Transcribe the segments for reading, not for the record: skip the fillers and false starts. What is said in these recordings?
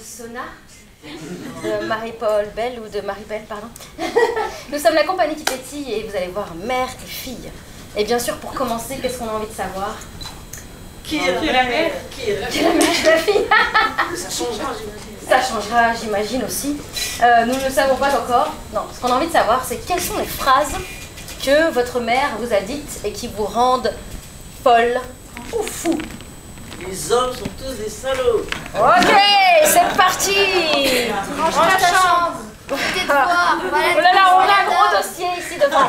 Sona, de Marie-Paul Belle ou de Marie-Belle, pardon. Nous sommes la compagnie qui pétille et vous allez voir mère et fille. Et bien sûr, pour commencer, qu'est-ce qu'on a envie de savoir? Qui est la mère? Qui est la mère de la fille? Ça changera, j'imagine. Ça changera, j'imagine aussi. Nous ne le savons pas encore. Non, ce qu'on a envie de savoir, c'est quelles sont les phrases que votre mère vous a dites et qui vous rendent folle ou fou. Les hommes sont tous des salauds. Ok, c'est parti. Range ta chambre. Tes devoirs. Oh là là, on a un gros dossier ici devant.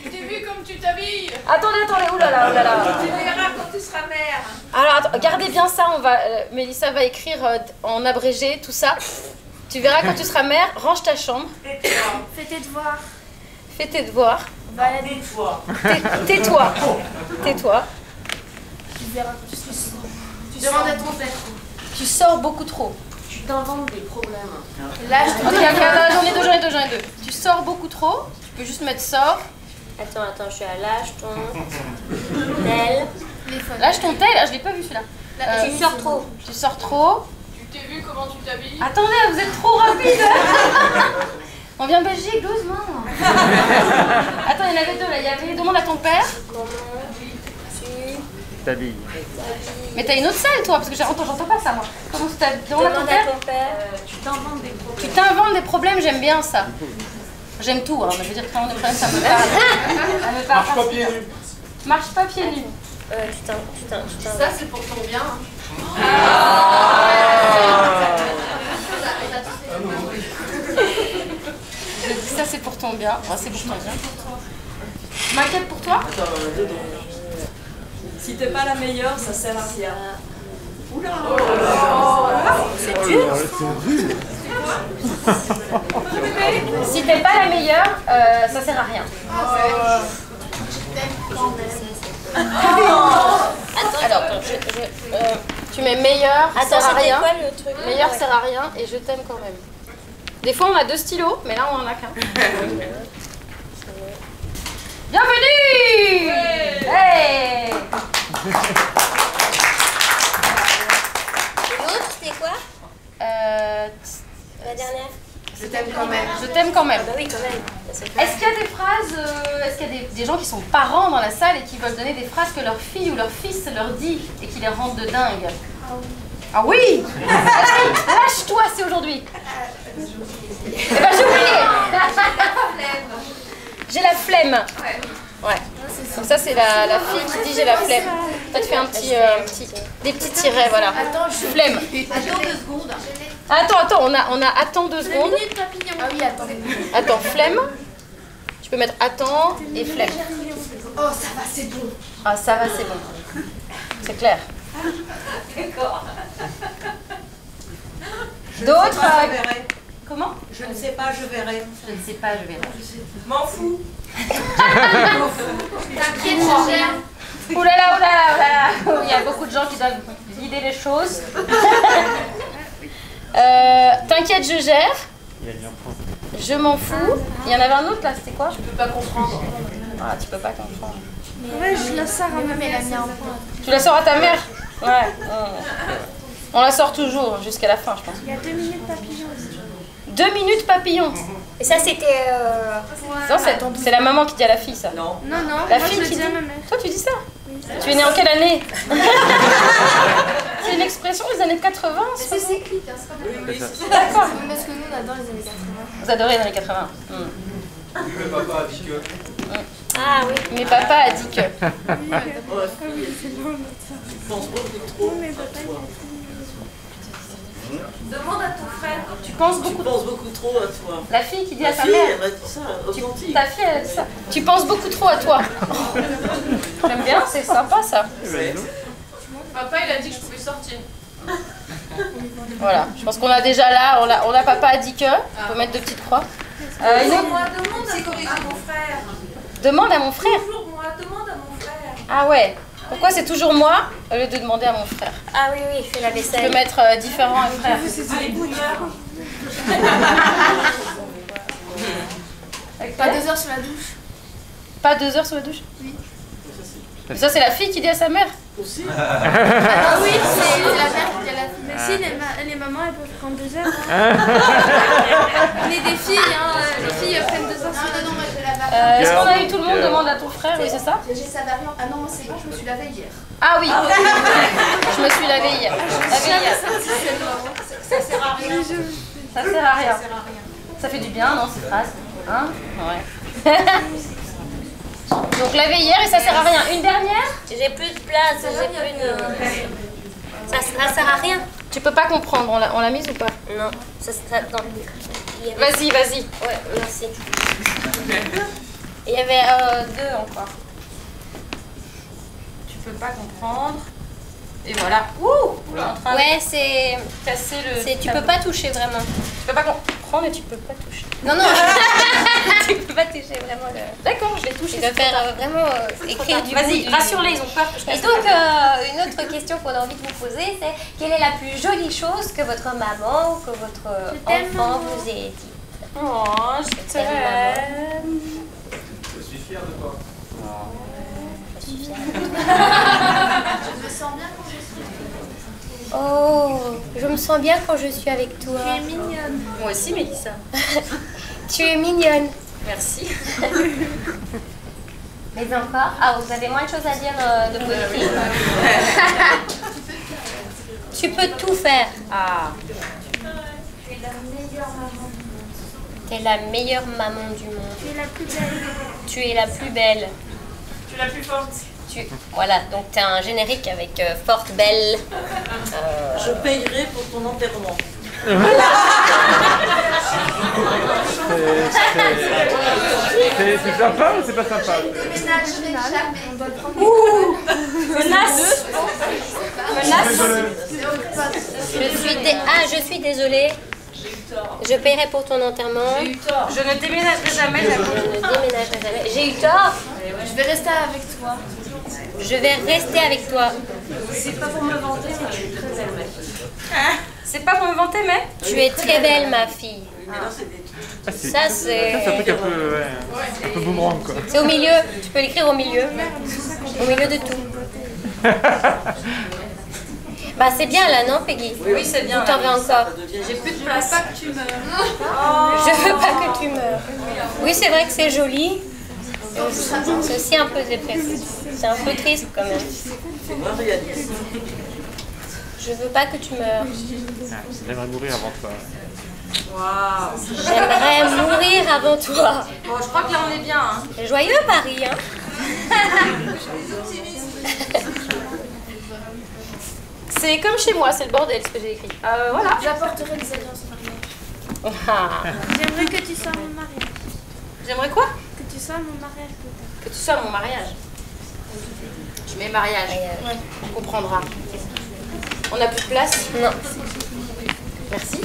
T'as vu comme tu t'habilles? Attendez, oh là là, oh là là. Tu verras quand tu seras mère. Alors, attends, gardez bien ça, Mélissa va écrire en abrégé tout ça. Tu verras quand tu seras mère, range ta chambre. Fais tes devoirs. Fais tes devoirs. Tais-toi. Tais-toi. Tais-toi. Tu verras quand tu seras. Tu demandes à ton père. Tu sors beaucoup trop. Tu t'inventes des problèmes. Là, je te dis, attends, j'en ai deux. Tu sors beaucoup trop. Tu peux juste mettre sort. Attends, je suis à lâche ton tel. Lâche ton tel, je l'ai pas vu celui-là. Tu sors trop. Tu sors trop. Tu t'es vu comment tu t'habilles? Attendez, vous êtes trop rapide. On vient de Belgique, doucement. Attends, il y en avait deux là. Il y avait demande à ton père. Comment tu t'habilles? Mais t'as une autre salle toi, parce que j'entends pas ça moi. Comment tu t'habilles? Demande à ton père. Tu t'inventes des problèmes. Tu t'inventes des problèmes, j'aime bien ça. J'aime tout, hein, mais je veux dire que t'inventes des problèmes, ça me parle. Ça me parle. Marche pas pieds nus. Marche pas pieds nus. Ça c'est pour ton bien. Je dis ça c'est pour ton bien. Oh, c'est pour ton bien. Je m'inquiète pour toi. Si t'es pas la meilleure, ça sert à rien. Oula. C'est dur. Si t'es pas la meilleure, ça sert à rien. Alors, tu mets meilleur, sert à rien. Quoi, le truc Meilleur sert à rien et je t'aime quand même. Des fois on a deux stylos, mais là on en a qu'un. Bienvenue! Hey! L'autre, c'était quoi? La dernière? Je t'aime quand même. Je t'aime quand même. Ah bah oui, quand même. Est-ce qu'il y a des phrases, est-ce qu'il y a des gens qui sont parents dans la salle et qui veulent donner des phrases que leur fille ou leur fils leur dit et qui les rendent de dingue? Ah oui! Lâche-toi, c'est aujourd'hui. Eh ben j'ai oublié. J'ai la flemme. Ouais. Donc ça c'est la fille qui dit j'ai la flemme. Toi tu fais des petits tirets, voilà. Attends, Flemme. Attends 2 secondes. Attends, on a attends 2 secondes. Papillon. Ah oui, attends. Attends, flemme. Tu peux mettre attends et flemme. Oh, ça va, c'est bon. Ah ça va, c'est bon. C'est clair. D'accord. D'autres Je verrai. Comment? Je ne sais pas, je verrai. Je ne sais pas, je verrai. M'en fous. T'inquiète, je gère. Ouh là là. Il y a beaucoup de gens qui doivent guider les choses. T'inquiète, je gère. Je m'en fous. Il y en avait un autre là, c'était quoi? Je peux pas comprendre. Ah, tu peux pas comprendre. Ouais, je la sors à ma mère. Tu la sors à ta mère? Ouais. On la sort toujours jusqu'à la fin, je pense. Il y a 2 minutes papillon aussi. 2 minutes papillon. Et ça, c'était. Ça, c'est la maman qui dit à la fille ça. Non. Non, La moi, fille je le qui dis dit. à ma mère. Toi, tu dis ça? Tu es née en quelle année? C'est une expression des années 80. C'est cyclique, hein, c'est pas Oui, oui, c'est ça. D'accord. Parce que nous, on adore les années 80. Vous adorez les années 80. Le papa a dit que. Ah oui. Mais papa a dit que. Oh, la fille, tu penses beaucoup trop à toi. Demande à ton frère. Tu penses Tu beaucoup. penses beaucoup trop à toi. La fille qui dit à La sa fille, mère. elle m'a dit ça, authentique. Ta fille, elle a dit ça. Tu penses beaucoup trop à toi. J'aime bien, c'est sympa ça. Ouais. Papa il a dit que je pouvais sortir. Voilà, je pense qu'on a déjà là, on a papa a dit que. On peut mettre 2 petites croix. Moi, demande à mon frère. Demande à mon frère. Toujours moi, demande à mon frère. Ah ouais. Pourquoi c'est toujours moi au lieu de demander à mon frère? Ah oui, oui, fais la Tu peux vaisselle. mettre différents frères. Pas 2 heures sur la douche. Pas 2 heures sous la douche? Oui. Ça c'est la fille qui dit à sa mère. Aussi. Ah oui, c'est la mère qui dit à la fille. Mais si, les mamans, elles peuvent prendre 2 heures. On est des filles, hein. Les filles prennent 2 heures. Non, moi je vais laver. Est-ce qu'on a eu tout le monde demande à ton frère, oui, c'est ça? J'ai ça variant. Ah non, c'est bon, je me suis lavée hier. Ah oui, je me suis lavée hier. Ça sert à rien. Ça sert à rien. Ça fait du bien, non, ces phrases? Hein? Ouais. Donc laver hier et ça sert à rien. Une dernière? J'ai plus de place, j'ai plus de... Ça sert à rien. Tu peux pas comprendre, on l'a mise ou pas? Non, non. Vas-y, vas-y. Ouais, merci. Il y avait 2 encore. Tu peux pas comprendre. Et voilà. Ouh! Ouais, c'est... Casser le... Tu peux pas toucher vraiment. Tu peux pas comprendre et tu peux pas toucher. Non, non. Tu peux pas toucher vraiment le... D'accord, je vais toucher. Tu vas faire vraiment écrire du Vas-y, bout rassure-les, ils ont peur que je Et casse donc, le papier. une autre question qu'on a envie de vous poser, c'est quelle est la plus jolie chose que votre maman ou que votre enfant vous ait dit? Oh, je t'aime. Je suis fier de toi. Je suis fière. Je me sens bien quand je suis. Oh, je me sens bien quand je suis avec toi. Tu es mignonne. Moi aussi, Mélissa. Tu es mignonne. Merci. Mais encore? Ah, vous avez moins de choses à dire de positif. Tu peux tout faire. Ah. Tu es la meilleure maman du monde. Tu es la plus belle. Tu es la plus belle. Tu es la plus forte. Voilà, donc tu as un générique avec Forte Belle. Je payerai pour ton enterrement. C'est sympa ou c'est pas sympa? Déménagerai jamais. Menace. Je suis désolée. Je paierai pour ton enterrement. Je ne déménagerai jamais, Je ne déménagerai jamais. J'ai eu tort. Je vais rester avec toi. Je vais rester avec toi. C'est pas pour me vanter, mais tu es très belle, ma fille. C'est pas pour me vanter, mais Tu es très belle, ma fille. Ça, C'est un truc c'est... un peu boomerang, quoi. C'est au milieu. Tu peux l'écrire au milieu. Au milieu de tout. Bah, c'est bien là, non, Peggy? oui, c'est bien. Ou t'en veux encore? J'ai plus de place. Pas que tu meurs. Je veux pas que tu meurs. Oui, c'est vrai que c'est joli. C'est aussi un peu dépressif. C'est un peu triste quand même. Je veux pas que tu meurs. J'aimerais mourir avant toi. Waouh. J'aimerais mourir avant toi. Bon, je crois que là, on est bien. Hein. C'est joyeux Paris, hein? C'est comme chez moi, c'est le bordel ce que j'ai écrit. Voilà. J'apporterai des alliances au mariage. Ah. J'aimerais que tu sois mon mariage. J'aimerais quoi? Que tu sois mon mariage peut-être. Que tu sois à mon mariage. Je mets mariage. Ouais. On comprendra. On n'a plus de place? Non. Merci.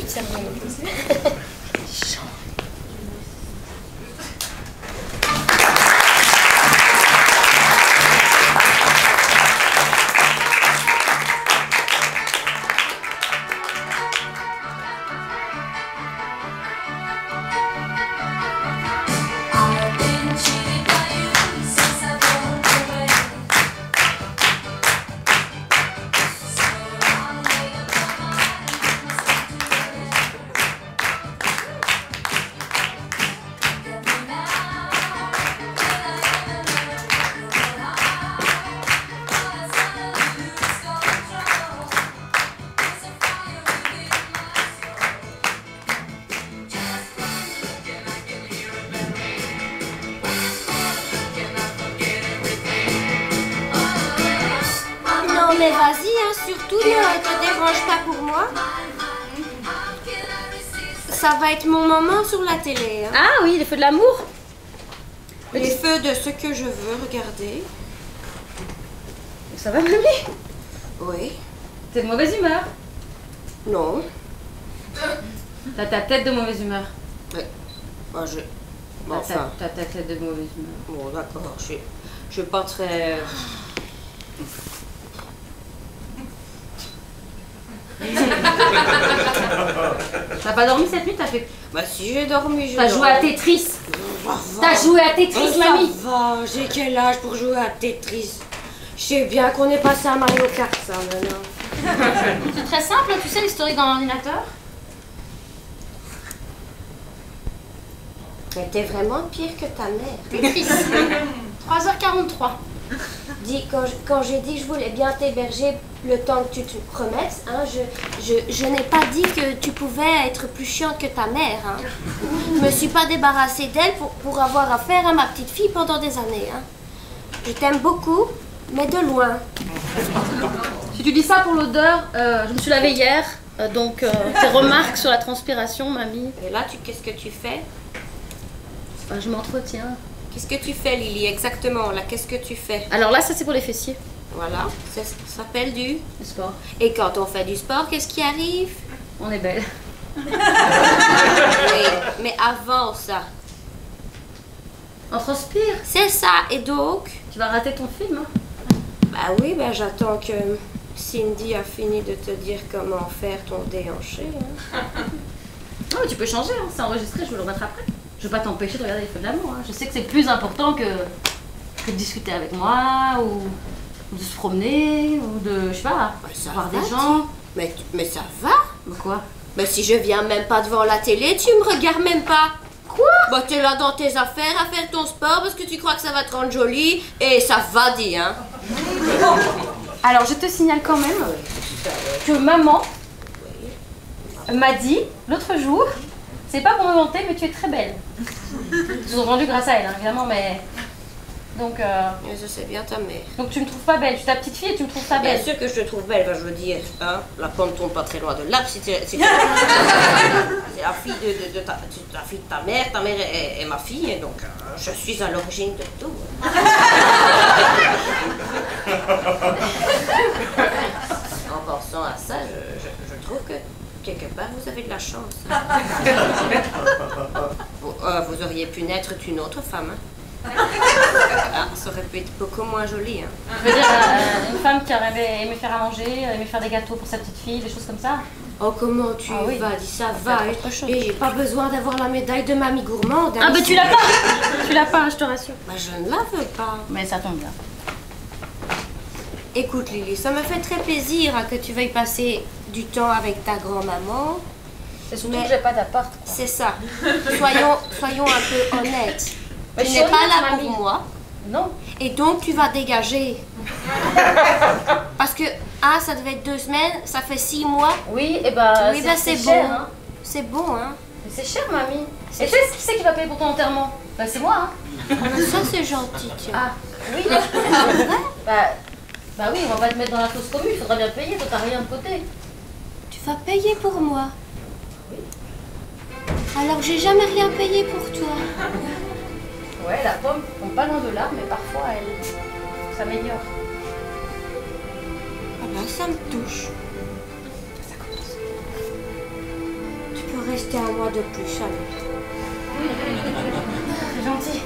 Non mais vas-y, hein, surtout ne te dérange pas pour moi. Ça va être mon moment sur la télé. Hein. Ah oui, les feux de l'amour. Les feux de ce que je veux regarder. Ça va, mamie? Oui. T'es de mauvaise humeur. Non. T'as ta tête de mauvaise humeur. Moi, enfin. T'as ta tête de mauvaise humeur. Bon, d'accord. Je suis pas très. T'as pas dormi cette nuit? T'as fait. Bah si j'ai dormi, T'as joué à Tetris. T'as joué à Tetris, mamie. Ça va, j'ai quel âge pour jouer à Tetris? Je sais bien qu'on est passé à Mario Kart, ça, maintenant. C'est très simple, tu sais l'historique dans l'ordinateur. Mais t'es vraiment pire que ta mère. T'es triste. 3h43. Dis, quand j'ai dit que je voulais bien t'héberger le temps que tu te remettes, hein, je n'ai pas dit que tu pouvais être plus chiante que ta mère. Hein. Je me suis pas débarrassée d'elle pour avoir affaire à ma petite fille pendant des années. Hein. Je t'aime beaucoup, mais de loin. Si tu dis ça pour l'odeur, je me suis lavée hier, donc tes remarques sur la transpiration, mamie. Et là, qu'est-ce que tu fais? Enfin, je m'entretiens. Qu'est-ce que tu fais, Lily, exactement? Là, qu'est-ce que tu fais? Alors là, ça c'est pour les fessiers. Voilà, ça s'appelle du sport. Et quand on fait du sport, qu'est-ce qui arrive? On est belle. Mais avant ça. On transpire. C'est ça, et donc? Tu vas rater ton film, hein? Bah oui, bah j'attends que Cindy a fini de te dire comment faire ton déhanché. Hein. Non, mais tu peux changer, hein. C'est enregistré, je vais le remettre après. Je vais pas t'empêcher de regarder les feux de l'amour. Hein. Je sais que c'est plus important que de discuter avec moi, ou de se promener, ou de, je sais pas, voir des gens. Mais ça va? Mais quoi? Mais si je viens même pas devant la télé, tu me regardes même pas. Quoi? Bah t'es là dans tes affaires à faire ton sport parce que tu crois que ça va te rendre jolie, et ça va dire, hein. Alors je te signale quand même que maman m'a dit l'autre jour, c'est pas pour me vanter, mais tu es très belle. Sous-entendu grâce à elle, hein, évidemment, mais... Donc, je sais bien ta mère. Donc tu me trouves pas belle, je suis ta petite fille et tu me trouves pas belle. Bien sûr que je te trouve belle, je veux dire, hein, la pente tombe pas très loin de là, c'est la fille de ta mère est ma fille, et donc je suis à l'origine de tout. En pensant à ça, je trouve que quelque part vous avez de la chance. Vous auriez pu naître d'une autre femme. Hein. Ça aurait pu être beaucoup moins joli. Hein. Je veux dire, une femme qui aurait aimé faire à manger, aimé faire des gâteaux pour sa petite fille, des choses comme ça. Oh, comment tu vas, dis ça va. Et j'ai pas besoin d'avoir la médaille de mamie gourmande. Hein, ah, bah tu l'as pas. Tu l'as pas, je te rassure. Bah je ne la veux pas. Mais ça tombe bien. Écoute Lily, ça me fait très plaisir hein, que tu veuilles passer du temps avec ta grand-maman. C'est surtout que j'ai pas d'appart. C'est ça. Soyons un peu honnêtes. Mais tu n'es pas là pour moi. Non. Et donc tu vas dégager. Parce que ça devait être 2 semaines, ça fait 6 mois. Oui, et bah oui, c'est bon. Cher, hein. C'est bon, hein. Mais c'est cher, mamie. Et tu sais qui c'est qui va payer pour ton enterrement? Bah c'est moi, hein. Ça c'est gentil, tiens. Ah, oui. Bah oui, on va pas te mettre dans la fosse commune, il faudra bien payer, toi t'as rien de côté. Tu vas payer pour moi? Oui. Alors j'ai jamais rien payé pour toi. Ouais, la pomme tombe pas loin de là, mais parfois elle s'améliore. Ah ben ça me touche. Ça commence. Tu peux rester un mois de plus, allez. C'est gentil.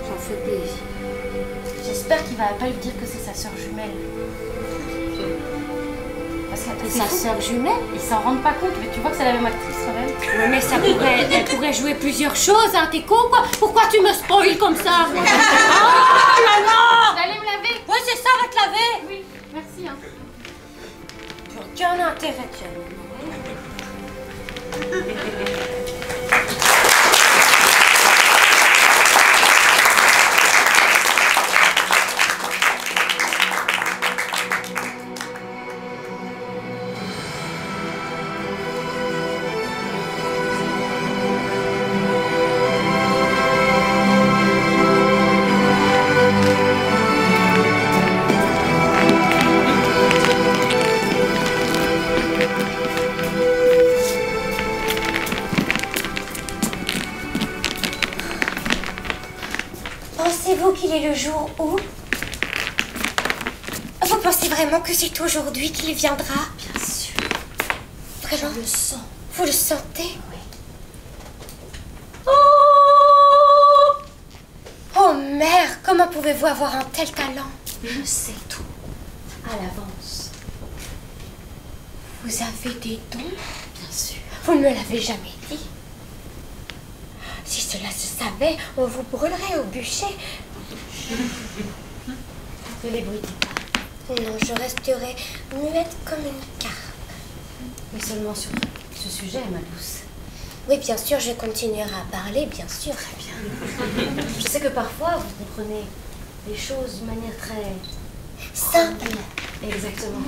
Ça fait plaisir. J'espère qu'il va pas lui dire que c'est sa sœur jumelle. Parce que sa sœur jumelle? Ils s'en rendent pas compte, mais tu vois que c'est la même actrice quand même. Ouais, mais elle pourrait jouer plusieurs choses, hein, t'es con quoi? Pourquoi tu me spoil comme ça? Oh là là! Je vais aller me laver. Ouais, c'est ça, va te laver. Oui, merci. Hein. Aucun intérêt, tiens. Pensez-vous qu'il est le jour où? Vous pensez vraiment que c'est aujourd'hui qu'il viendra? Bien sûr. Vraiment? Je le sens. Vous le sentez? Oui. Oh mère, comment pouvez-vous avoir un tel talent? Je sais tout. À l'avance. Vous avez des dons? Bien sûr. Vous ne me l'avez jamais dit. Si cela se savait, on vous brûlerait au bûcher. Ne les brûlez pas. Non, je resterai muette comme une carpe. Mais seulement sur ce sujet, ma douce. Oui, bien sûr, je continuerai à parler, bien sûr. Très bien. Je sais que parfois, vous comprenez les choses d'une manière très... simple. Exactement.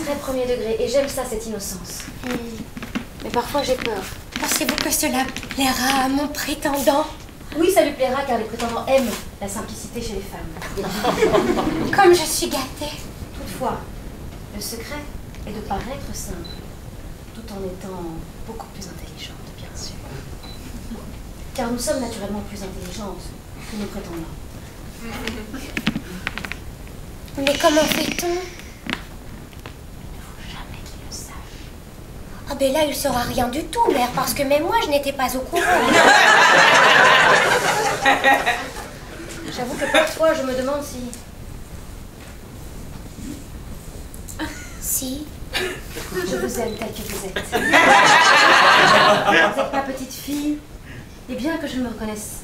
Très premier degré. Et j'aime ça, cette innocence. Mais parfois, j'ai peur. Pensez-vous que cela plaira à mon prétendant? Oui, ça lui plaira car les prétendants aiment la simplicité chez les femmes. Comme je suis gâtée. Toutefois, le secret est de paraître simple, tout en étant beaucoup plus intelligente, bien sûr. Car nous sommes naturellement plus intelligentes que nos prétendants. Mais comment fait-on? Il ne faut jamais qu'il le sache. Ah ben là, il saura rien du tout, mère, parce que même moi, je n'étais pas au courant. J'avoue que parfois, je me demande si... Si. Je vous aime tel que vous êtes. Vous êtes ma petite fille. Et bien que je me reconnaisse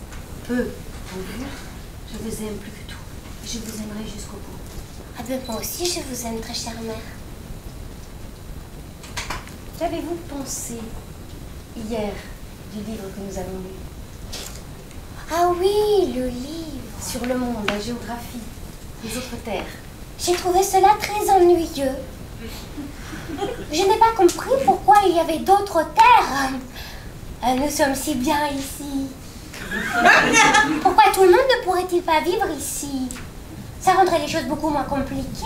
peu en vous, je vous aime plus que tout. Et je vous aimerai jusqu'au bout. Ah ben moi aussi, je vous aime, très chère mère. Qu'avez-vous pensé hier du livre que nous avons lu? Ah oui, le livre. Sur le monde, la géographie, les autres terres. J'ai trouvé cela très ennuyeux. Je n'ai pas compris pourquoi il y avait d'autres terres. Nous sommes si bien ici. Pourquoi tout le monde ne pourrait-il pas vivre ici? Ça rendrait les choses beaucoup moins compliquées.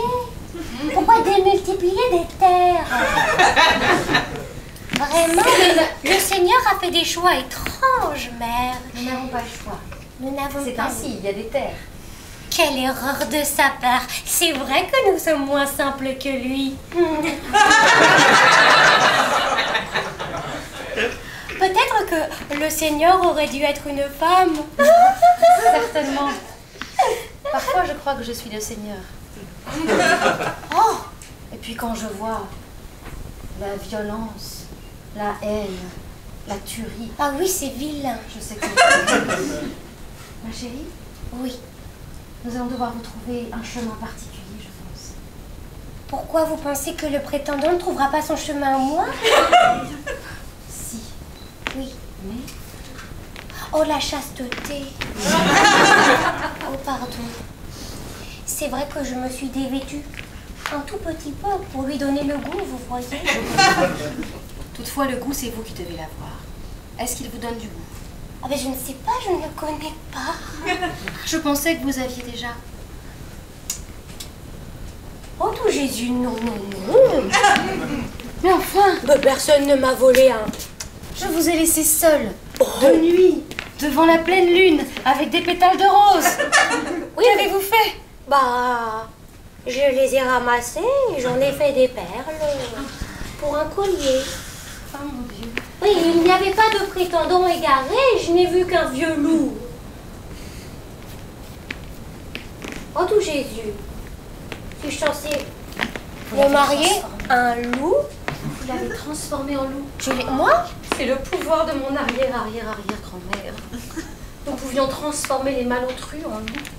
Pourquoi démultiplier des terres? Vraiment, le Seigneur a fait des choix étranges, mère. Nous n'avons pas le choix. Nous n'avons C'est pas... ainsi, il y a des terres. Quelle erreur de sa part. C'est vrai que nous sommes moins simples que lui. Peut-être que le Seigneur aurait dû être une femme. Certainement. Parfois, je crois que je suis le Seigneur. Oh, Et puis quand je vois la violence, la haine, la tuerie, ah oui, c'est vilain. je sais que... Ma chérie, Oui. nous allons devoir retrouver un chemin particulier, je pense. Pourquoi vous pensez que le prétendant ne trouvera pas son chemin à moi? Si, Oui. mais... Oh, la chasteté. Oh, pardon. C'est vrai que je me suis dévêtue un tout petit peu pour lui donner le goût, vous voyez. Toutefois, le goût, c'est vous qui devez l'avoir. Est-ce qu'il vous donne du goût? Ah ben je ne sais pas, je ne le connais pas. Je pensais que vous aviez déjà. Oh, tout Jésus, non, non, non. Mais enfin, Ben, personne ne m'a volé un... je vous ai laissé seule, de nuit, devant la pleine lune, avec des pétales de rose. Oui, Qu'avez-vous fait? Bah, je les ai ramassés et j'en ai fait des perles pour un collier. Oh mon Dieu. Oui, il n'y avait pas de prétendant égaré, je n'ai vu qu'un vieux loup. Oh, tout Jésus. Suis-je censée me marier à un loup? Vous l'avez transformé en loup. Moi? C'est le pouvoir de mon arrière-arrière-arrière-grand-mère. Nous pouvions transformer les malotrus en loups.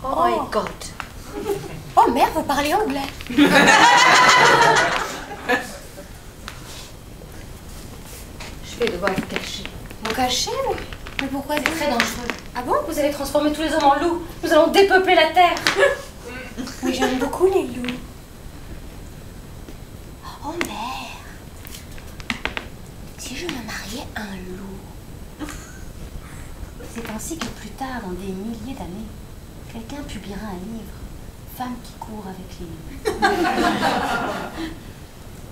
Oh my God. Oh merde, vous parlez anglais. Je vais devoir vous cacher. Vous cachez? Mais pourquoi C'est très dangereux. Ah bon? Vous allez transformer tous les hommes en loups. Nous allons dépeupler la terre. Oui, j'aime beaucoup les loups. Oh mère, si je me mariais à un loup? C'est ainsi que plus tard, dans des milliers d'années, quelqu'un publiera un livre, Femme qui court avec les loups.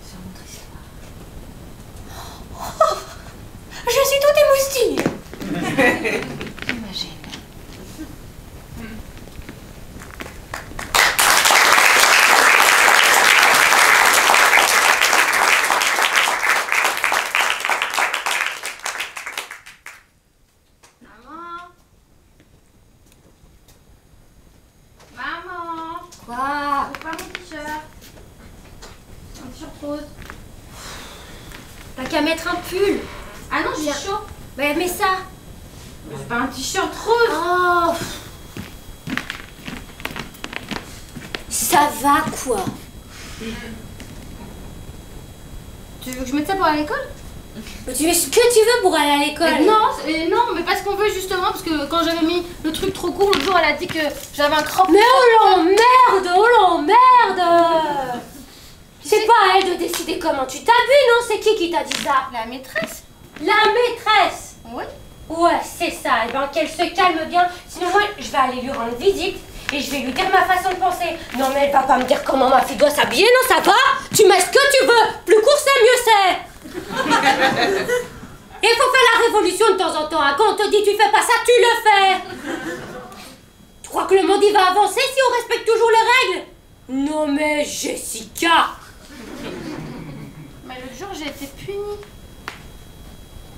Sur notre histoire. Oh, je suis toute émoustille. J'imagine. Maman, Quoi? c'est pas mon t-shirt. Un t-shirt rose. T'as qu'à mettre un pull. Ah non, j'ai chaud. Ben, mets ça. C'est pas un t-shirt rose. Oh, Ça va quoi? Tu veux que je mette ça pour aller à l'école? Tu fais ce que tu veux pour aller à l'école. Non, mais parce qu'on veut justement, parce que quand j'avais mis le truc trop court, l'autre jour elle a dit que j'avais un crop. Mais oh l'emmerde. C'est pas à elle de décider comment tu t'habilles, non? C'est qui t'a dit ça? La maîtresse. La maîtresse? Oui. Ouais, c'est ça. Et ben qu'elle se calme bien. Sinon moi, je vais aller lui rendre visite et je vais lui dire ma façon de penser. Non mais elle va pas me dire comment ma fille doit s'habiller, non ça va? Tu mets ce que tu veux. Plus court c'est, mieux c'est. Et il faut faire la révolution de temps en temps. Hein. Quand on te dit tu fais pas ça, tu le fais. Tu crois que le monde il va avancer si on respecte toujours les règles? Non mais Jessica. Mais l'autre jour j'ai été punie.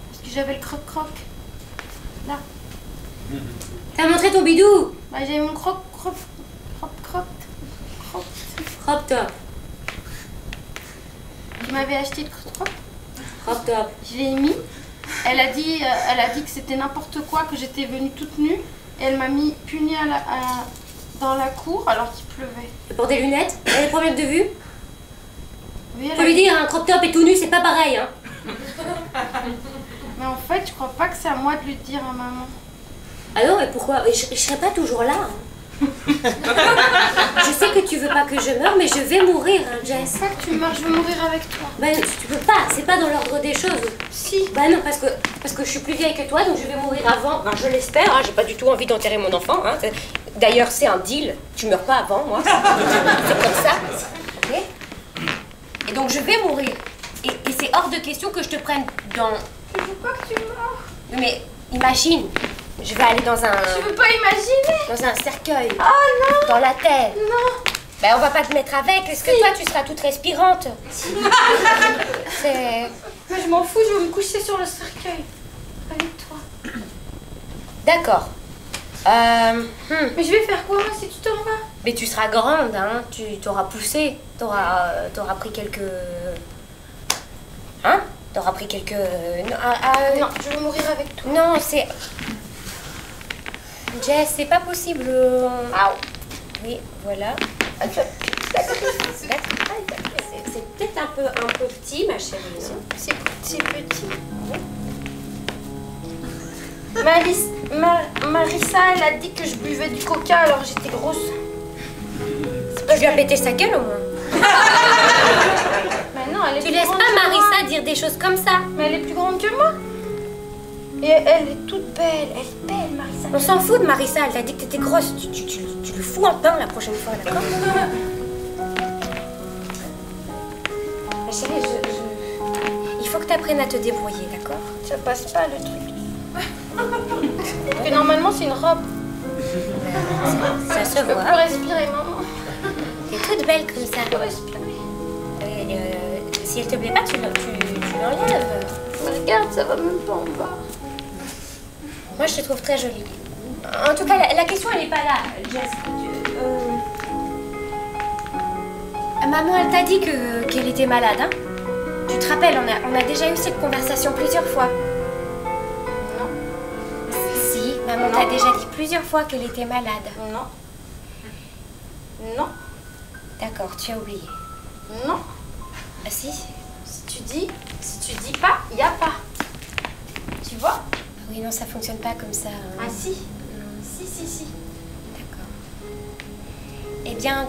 Parce que j'avais le croc-croc. Là. T'as montré ton bidou? Bah j'ai mon crop top. Tu m'avais acheté le crop. Crop top. Je l'ai mis. Elle a dit que c'était n'importe quoi, que j'étais venue toute nue. Et elle m'a mis punie dans la cour alors qu'il pleuvait. Elle porte des lunettes? Elle a des problèmes de vue? Oui, Faut lui dire, un crop top et tout nu, c'est pas pareil, hein. Mais en fait, je crois pas que c'est à moi de lui dire à maman. Ah non, mais pourquoi? Je serai pas toujours là. Hein. Je sais que tu veux pas que je meure, mais je vais mourir, hein, Jess. C'est pas que tu meurs, je veux mourir avec toi. Ben, tu peux pas, c'est pas dans l'ordre des choses. Si. Bah non, parce que je suis plus vieille que toi, donc je vais mourir avant. Ben, je l'espère, hein, j'ai pas du tout envie d'enterrer mon enfant. Hein. D'ailleurs, c'est un deal. Tu meurs pas avant, moi. C'est comme ça. Okay. Et donc, je vais mourir. Et c'est hors de question que je te prenne dans... Je veux pas que tu meurs. Mais imagine, je vais aller dans un... Je veux pas imaginer. Dans un cercueil. Oh non. Dans la terre. Non. Ben, on va pas te mettre avec, parce que toi, tu seras toute respirante. C'est... Mais je m'en fous, je veux me coucher sur le cercueil. Avec toi. D'accord. Mais je vais faire quoi, moi, si tu t'en vas? Mais tu seras grande, hein. Tu t'auras poussé. T'auras pris quelques... Hein? T'auras pris quelques... Non, je veux mourir avec toi. Non, c'est... Jess, c'est pas possible. Oui, voilà. C'est peut-être un peu petit, ma chérie. C'est petit. Marissa, elle a dit que je buvais du coca alors j'étais grosse. Tu lui as pété sa gueule au moins. Mais non, elle est Tu plus laisses grande pas que moi. Marissa dire des choses comme ça. Mais elle est plus grande que moi. Et elle est toute belle. Elle est belle, Marissa. On s'en fout de Marissa, elle t'a dit que t'étais grosse. Tu le fous en pain la prochaine fois, d'accord? Ma chérie, il faut que t'apprennes à te débrouiller, d'accord? Ça passe pas le truc. Parce que normalement c'est une robe. Ça se Je peux voit. plus respirer, maman. T'es toute belle comme ça. Je peux respirer. Si elle te plaît pas, tu l'enlèves. Regarde, ça va même pas en bas. Moi, je te trouve très jolie. En tout cas, la question, elle n'est pas là, Jess. Maman, elle t'a dit qu'elle était malade, hein? Tu te rappelles, on a déjà eu cette conversation plusieurs fois. Non. Si, maman t'a déjà dit plusieurs fois qu'elle était malade. Non. Non. D'accord, tu as oublié. Non. Ah si? Si tu dis pas, il y a pas. Tu vois? Oui, non, ça fonctionne pas comme ça. Hein. Ah si. Non. Si. D'accord. Eh bien,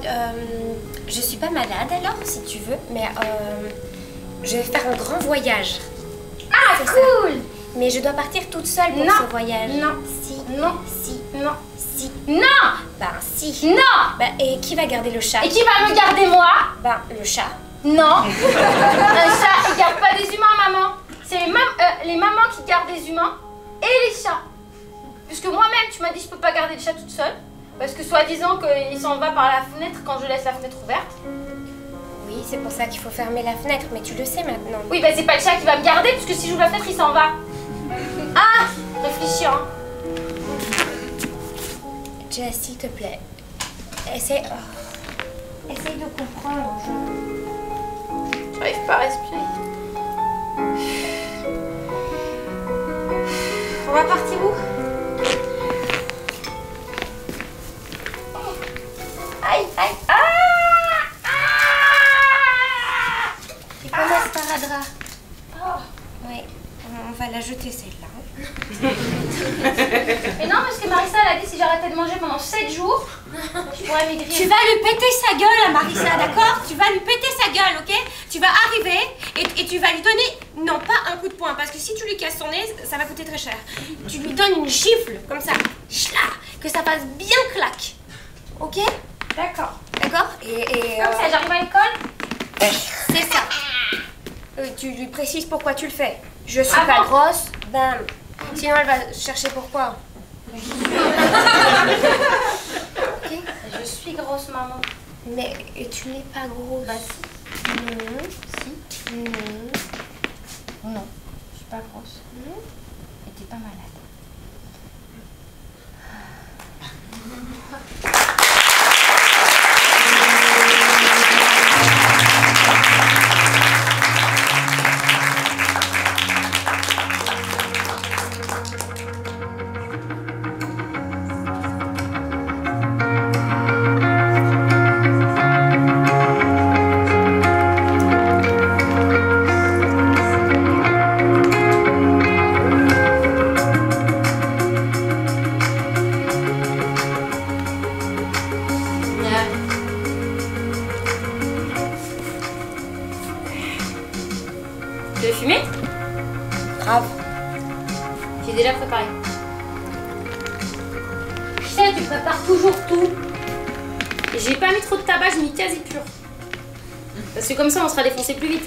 je suis pas malade alors, si tu veux, mais je vais faire un grand voyage. Ah, C'est cool. ça. Mais je dois partir toute seule pour Non. ce voyage. Non. Si. Non. Si. Non. Si. Non. Ben, si. Non. Ben, et qui va garder le chat? Et qui va me garder moi? Ben, le chat. Non. Un chat, il garde pas des humains, maman. C'est les mamans qui gardent des humains et les chats. Puisque moi-même, tu m'as dit je peux pas garder le chat toute seule. Parce que soi-disant qu'il s'en va par la fenêtre quand je laisse la fenêtre ouverte. Oui, c'est pour ça qu'il faut fermer la fenêtre, mais tu le sais maintenant. Oui, bah c'est pas le chat qui va me garder, puisque si j'ouvre la fenêtre, il s'en va. Ah, réfléchis, hein. Jess, s'il te plaît, essaye de comprendre. J'arrive pas à respirer. On va partir où? Aïe, aïe, ah! on va la jeter celle-là. Mais non, parce que Marissa, elle a dit si j'arrêtais de manger pendant 7 jours, je pourrais maigrir. Tu vas lui péter sa gueule à Marissa, d'accord? Tu vas lui péter sa gueule, ok? Tu vas arriver et tu vas lui donner, non pas un coup de poing, parce que si tu lui casses son nez, ça va coûter très cher. Tu lui donnes une gifle, comme ça, chla, que ça fasse bien claque, ok? D'accord. D'accord? Comme ça, j'arrive à l'école? C'est ça. Tu lui précises pourquoi tu le fais. Je suis pas grosse, bam. Sinon elle va chercher pourquoi. Ok? Je suis grosse, maman. Mais tu n'es pas grosse. Bah si. Non. Si. Non. Non, je suis pas grosse. Et t'es pas malade. Tu veux fumer? Grave. J'ai déjà préparé. Je sais, tu prépares toujours tout. Et j'ai pas mis trop de tabac, j'ai mis quasi pur. Parce que comme ça, on sera défoncé plus vite.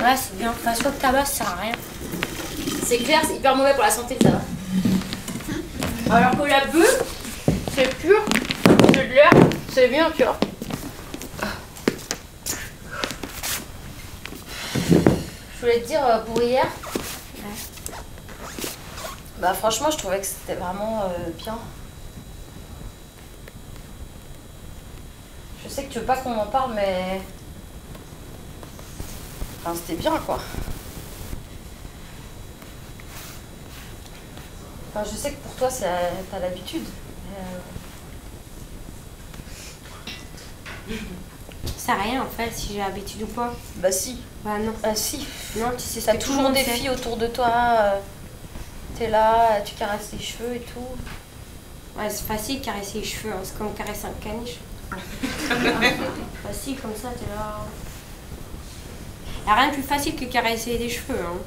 Ouais, c'est bien. Parce que le tabac, ça sert à rien. C'est clair, c'est hyper mauvais pour la santé, le tabac. Alors que la bœuf, c'est pur, c'est de l'air, c'est bien, tu vois. Je voulais te dire pour hier. Ouais. Bah franchement, je trouvais que c'était vraiment bien. Je sais que tu veux pas qu'on en parle, mais enfin, c'était bien, quoi. Enfin, je sais que pour toi, t'as l'habitude. Ça sert à rien en fait si j'ai l'habitude ou pas. Bah si. Bah non. Ah si. Non, tu sais, T'as toujours des filles autour de toi. T'es là, tu caresses les cheveux et tout. Ouais, c'est facile de caresser les cheveux, hein. C'est comme caresser un caniche. Facile comme ça, t'es là. Y'a rien de plus facile que caresser des cheveux, hein.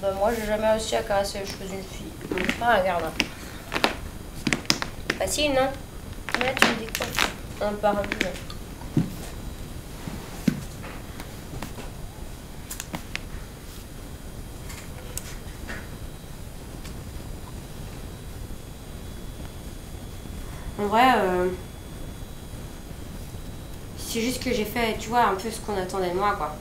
Bah moi, j'ai jamais réussi à caresser les cheveux d'une fille. Ah, regarde. Facile, non? Ouais, tu me dis quoi? Un par un. En vrai, c'est juste que j'ai fait, tu vois, un peu ce qu'on attendait de moi, quoi.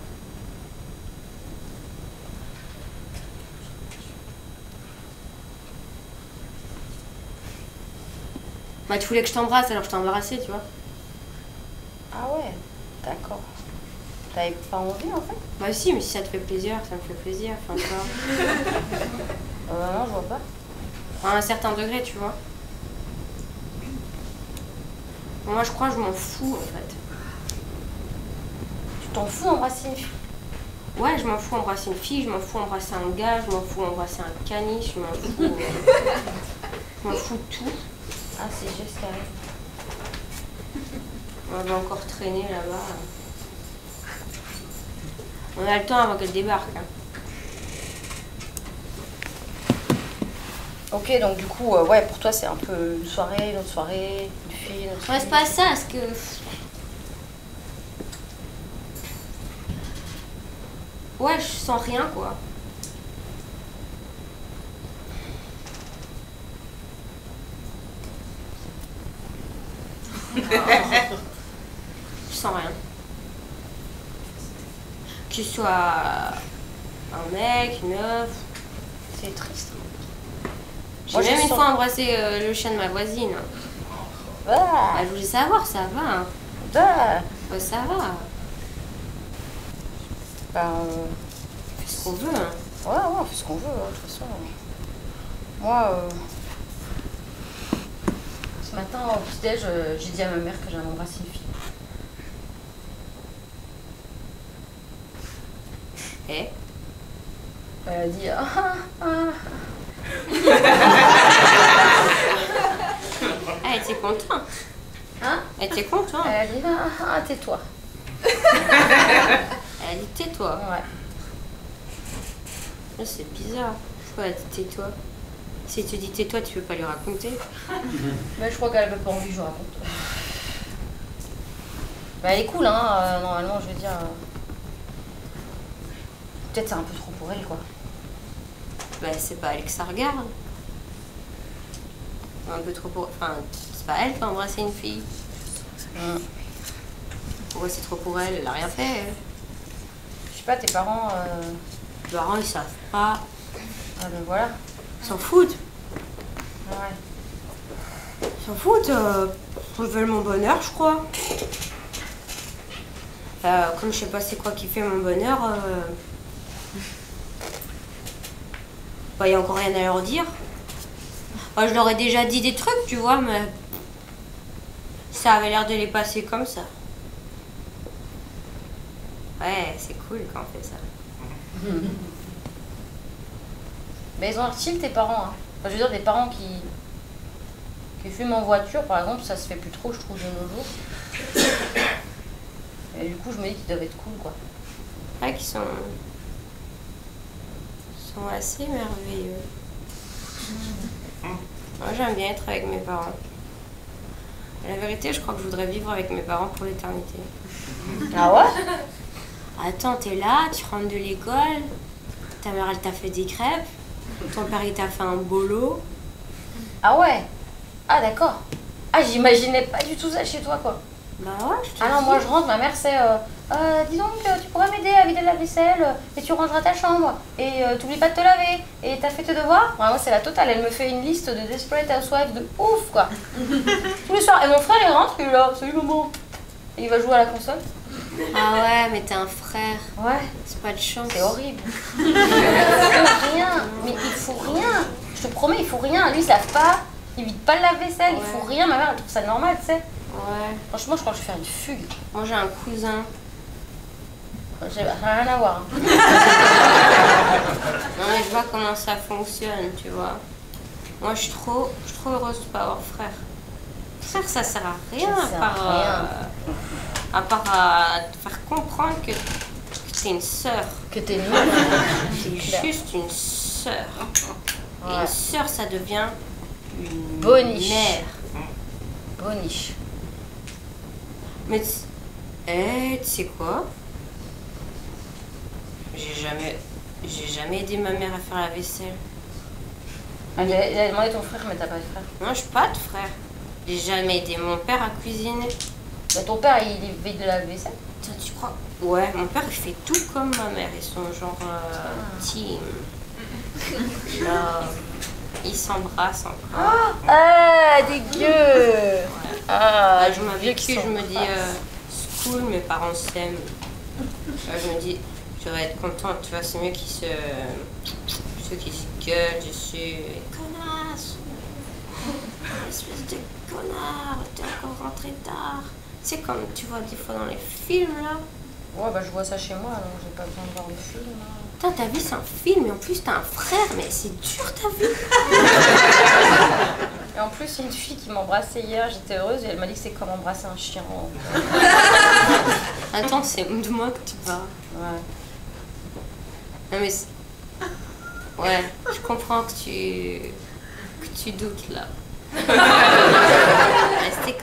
Bah, tu voulais que je t'embrasse, alors je t'ai embrassé, tu vois. Ah ouais, d'accord. T'avais pas envie en fait? Bah si, mais si ça te fait plaisir, ça me fait plaisir, enfin, tu vois. Non, je vois pas. À un certain degré, tu vois. Bon, moi, je crois que je m'en fous, en fait. Tu t'en fous d'embrasser une fille? Ouais, je m'en fous embrasser une fille, je m'en fous embrasser un gars, je m'en fous embrasser un caniche, je m'en fous... je m'en fous de tout. Ah, c'est juste carré. On va encore traîner là-bas. On a le temps avant qu'elle débarque. Hein. Ok, donc du coup, ouais, pour toi, c'est un peu une soirée, une autre soirée, une fille, une autre fille. Ouais, c'est pas ça, parce que... Ouais, je sens rien, quoi. Je sens rien. Que ce soit un mec, une meuf. C'est triste. J'ai Moi, même je une sens- fois embrassé le chien de ma voisine. Ah, Bah, je voulais savoir, ça va. Hein. ah. Ouais, ça va. Ben, On fait ce qu'on veut. Hein. ouais, on fait ce qu'on veut, hein, de toute façon. Moi, ce matin, au petit-déj, j'ai dit à ma mère que j'allais embrasser une fille. Eh, Elle a dit ah, ah. Elle était contente. Hein? Elle était contente. Elle a dit ah, tais-toi. Elle a dit tais-toi. Ouais. Oh, c'est bizarre. Pourquoi elle a dit tais-toi? Si tu dis tais-toi, tu peux pas lui raconter. Mais je crois qu'elle n'a pas envie que je raconte. Mais elle est cool, hein, normalement, je veux dire. Peut-être c'est un peu trop pour elle, quoi. Bah, c'est pas elle que ça regarde. Un peu trop pour... Enfin, c'est pas elle qui a embrassé une fille. Pourquoi c'est trop pour elle? Elle a rien fait. Elle. Je sais pas, tes parents... Les parents, ils savent pas. Ah ben voilà. Ils s'en foutent. Ouais. Ils s'en foutent. Ils veulent mon bonheur, je crois. Comme je sais pas c'est quoi qui fait mon bonheur, bah, y a encore rien à leur dire. Bah, je leur ai déjà dit des trucs, tu vois, mais ça avait l'air de les passer comme ça. Ouais, c'est cool quand on fait ça. Mais ils ont l'air chill, tes parents. Hein. Enfin, je veux dire, des parents qui fument en voiture, par exemple, ça se fait plus trop, je trouve, de nos jours. Et du coup, je me dis qu'ils doivent être cool, quoi. Ouais, qu'ils sont assez merveilleux. Moi, j'aime bien être avec mes parents. La vérité, je crois que je voudrais vivre avec mes parents pour l'éternité. Ah ouais? Attends, t'es là, tu rentres de l'école, ta mère, elle t'a fait des crêpes, ton père, il t'a fait un bolo. Ah ouais? Ah d'accord. Ah, j'imaginais pas du tout ça chez toi, quoi. Bah ouais, je te Ah non, dis. moi je rentre, ma mère c'est dis donc, tu pourrais m'aider à vider la vaisselle et tu rangeras ta chambre et t'oublies pas de te laver et t'as fait tes devoirs. Ouais, moi c'est la totale, elle me fait une liste de Desperate Housewives de ouf, quoi. Tous les soirs. Et mon frère il rentre, il est là, salut maman. Et il va jouer à la console. Ah ouais, mais t'es un frère, Ouais, c'est pas de chance. c'est horrible. Il faut rien, mais il faut rien. Je te promets, il faut rien. Lui il se lave pas, il vide pas la vaisselle, il faut rien. Ma mère elle trouve ça normal, tu sais. Ouais. Franchement, je crois que je vais faire une fugue. Moi, j'ai un cousin. J'ai rien à voir. Hein. Non, mais je vois comment ça fonctionne, tu vois. Moi, je suis trop heureuse de pas avoir frère. Frère, ça sert à rien, Ça sert à rien. à part à te faire comprendre que t'es une sœur. Que t'es nulle. T'es juste une sœur. Et Ouais. une sœur, ça devient une Boniche. mère. Boniche. Mais tu sais quoi? J'ai jamais aidé ma mère à faire la vaisselle. Il a demandé ton frère, mais t'as pas de frère. Non, je suis pas de frère. J'ai jamais aidé mon père à cuisiner. Mais ton père, il vide de la vaisselle. Tiens, tu crois? Ouais, mon père il fait tout comme ma mère. Ils sont genre team. Là, ils s'embrassent encore. Ah, dégueu. Ah, Je m'habitue, je me dis, c'est cool, mes parents s'aiment. Je me dis, je devrais être contente, tu vois, c'est mieux ceux qui se gueulent dessus. Connasse! Espèce de connard, t'es encore rentré tard. C'est comme tu vois des fois dans les films là. Ouais, bah je vois ça chez moi, donc j'ai pas besoin de voir le film. Hein. Putain, ta vie c'est un film et en plus t'as un frère, mais c'est dur ta vie. Et en plus, une fille qui m'embrassait hier, j'étais heureuse et elle m'a dit que c'est comme embrasser un chien. Attends, c'est de moi que tu parles. Ouais. Non mais ouais, je comprends que tu doutes là.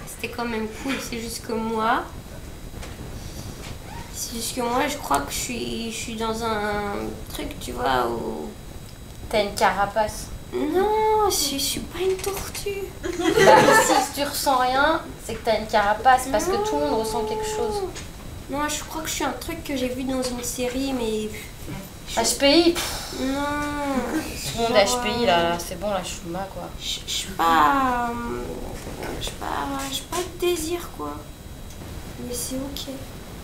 C'était quand même cool, c'est juste que moi, je crois que je suis dans un truc, tu vois, où... T'as une carapace. Non, je suis pas une tortue. Bah, si tu ressens rien, c'est que t'as une carapace parce que tout le monde ressent quelque chose. Non, je crois que je suis un truc que j'ai vu dans une série, mais... HPI. Non. Tout le monde est HPI là, c'est bon, là je suis mal quoi. Je suis pas... J'ai pas de désir, quoi. Mais c'est ok.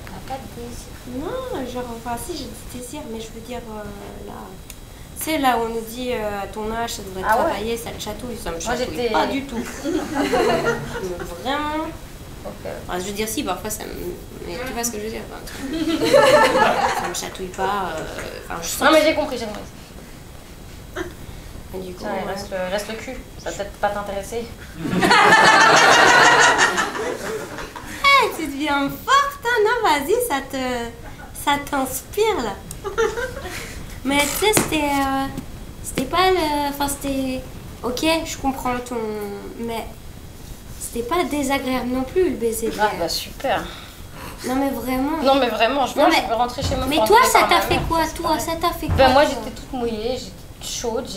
T'as pas de désir. Non, genre, enfin, si, j'ai du désir, mais je veux dire, là... Tu sais, là où on nous dit, à ton âge, ça devrait Ah ouais. travailler, ça te chatouille, ça me Moi, chatouille j'étais- pas du tout. Mais vraiment... Ok. Enfin, je veux dire, si, parfois, ça me... Mais tu vois ce que je veux dire, enfin, ça me chatouille pas, enfin, je sens... Non mais j'ai compris, j'ai compris. Et du coup, Tiens, il reste le cul. Ça va peut-être pas t'intéresser. Hey, tu deviens forte, hein? Non, vas-y, ça t'inspire, là. Mais tu sais, c'était pas le... Enfin, c'était... Ok, je comprends ton... Mais c'était pas désagréable non plus, le baiser. Ah bah super. Non, mais vraiment... Non mais vraiment, je veux rentrer chez moi. Mais toi, ça t'a fait quoi? Toi, ça t'a fait quoi? Ben moi, j'étais toute mouillée, j'étais chaude,